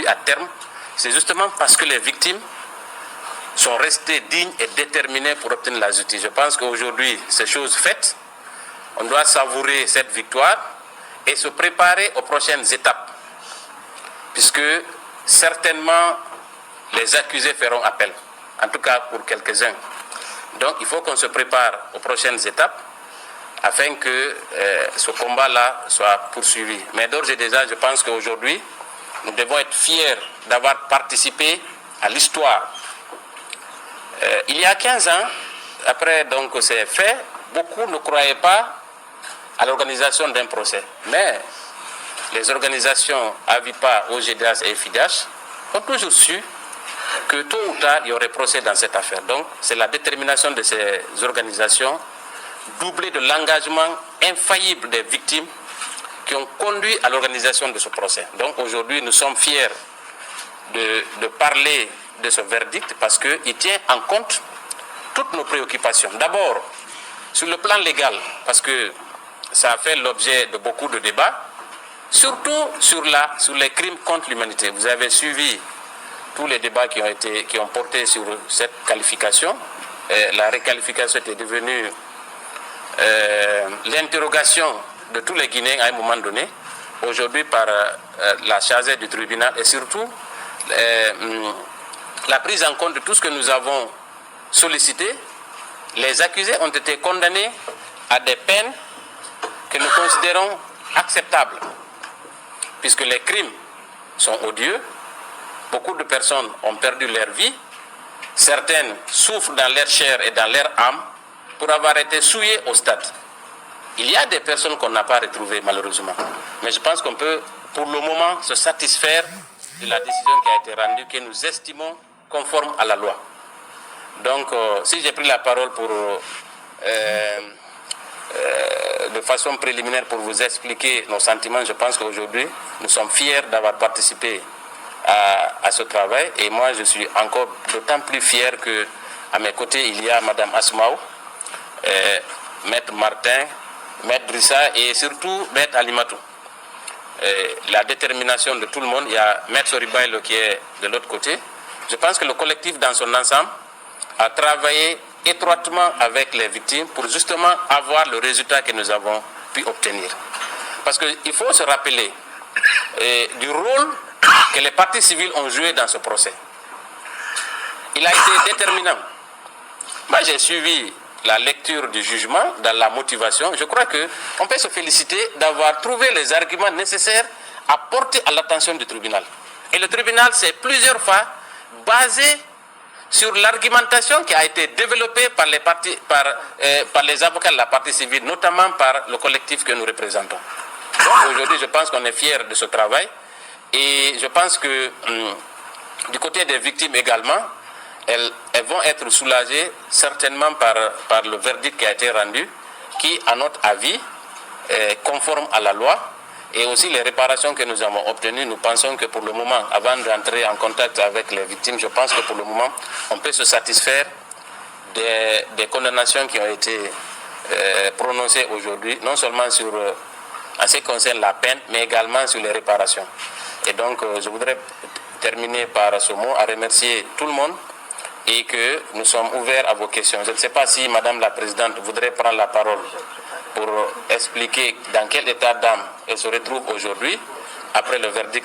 conduit à terme, c'est justement parce que les victimes sont restées dignes et déterminées pour obtenir la justice. Je pense qu'aujourd'hui, ces choses faites, on doit savourer cette victoire et se préparer aux prochaines étapes, puisque certainement les accusés feront appel, en tout cas pour quelques-uns. Donc il faut qu'on se prépare aux prochaines étapes afin que ce combat-là soit poursuivi. Mais d'ores et déjà, je pense qu'aujourd'hui, nous devons être fiers d'avoir participé à l'histoire. Il y a 15 ans, après donc ces faits, beaucoup ne croyaient pas à l'organisation d'un procès. Mais les organisations Avipa, OGDH et FIDH ont toujours su que tôt ou tard, il y aurait procès dans cette affaire. Donc, c'est la détermination de ces organisations, doublée de l'engagement infaillible des victimes, qui ont conduit à l'organisation de ce procès. Donc, aujourd'hui, nous sommes fiers de parler de ce verdict parce qu'il tient en compte toutes nos préoccupations. D'abord, sur le plan légal, parce que ça a fait l'objet de beaucoup de débats, surtout sur les crimes contre l'humanité. Vous avez suivi tous les débats qui ont porté sur cette qualification. La requalification était devenue l'interrogation de tous les Guinéens à un moment donné, aujourd'hui par la chargée du tribunal, et surtout la prise en compte de tout ce que nous avons sollicité. Les accusés ont été condamnés à des peines que nous considérons acceptables, puisque les crimes sont odieux. Beaucoup de personnes ont perdu leur vie. Certaines souffrent dans leur chair et dans leur âme pour avoir été souillées au stade. Il y a des personnes qu'on n'a pas retrouvées malheureusement. Mais je pense qu'on peut pour le moment se satisfaire de la décision qui a été rendue, que nous estimons conforme à la loi. Donc, si j'ai pris la parole de façon préliminaire pour vous expliquer nos sentiments, je pense qu'aujourd'hui, nous sommes fiers d'avoir participé à ce travail. Et moi, je suis encore d'autant plus fier qu'à mes côtés, il y a Mme Asmaou, Maître Martin, Maître Drissa et surtout Maître Alimatou. La détermination de tout le monde, il y a Maître Soribaïlo qui est de l'autre côté. Je pense que le collectif dans son ensemble a travaillé étroitement avec les victimes pour justement avoir le résultat que nous avons pu obtenir. Parce qu'il faut se rappeler du rôle que les parties civiles ont joué dans ce procès. Il a été déterminant. Moi, j'ai suivi la lecture du jugement dans la motivation. Je crois qu'on peut se féliciter d'avoir trouvé les arguments nécessaires à porter à l'attention du tribunal. Et le tribunal s'est plusieurs fois basé sur l'argumentation qui a été développée par les avocats de la partie civile, notamment par le collectif que nous représentons. Donc aujourd'hui, je pense qu'on est fiers de ce travail et je pense que du côté des victimes également, elles vont être soulagées certainement par le verdict qui a été rendu, qui, à notre avis, est conforme à la loi. Et aussi les réparations que nous avons obtenues, nous pensons que pour le moment, avant d'entrer en contact avec les victimes, je pense que pour le moment, on peut se satisfaire des condamnations qui ont été prononcées aujourd'hui, non seulement en ce qui concerne la peine, mais également sur les réparations. Et donc, je voudrais terminer par ce mot, à remercier tout le monde et que nous sommes ouverts à vos questions. Je ne sais pas si Madame la Présidente voudrait prendre la parole pour expliquer dans quel état d'âme elle se retrouve aujourd'hui, après le verdict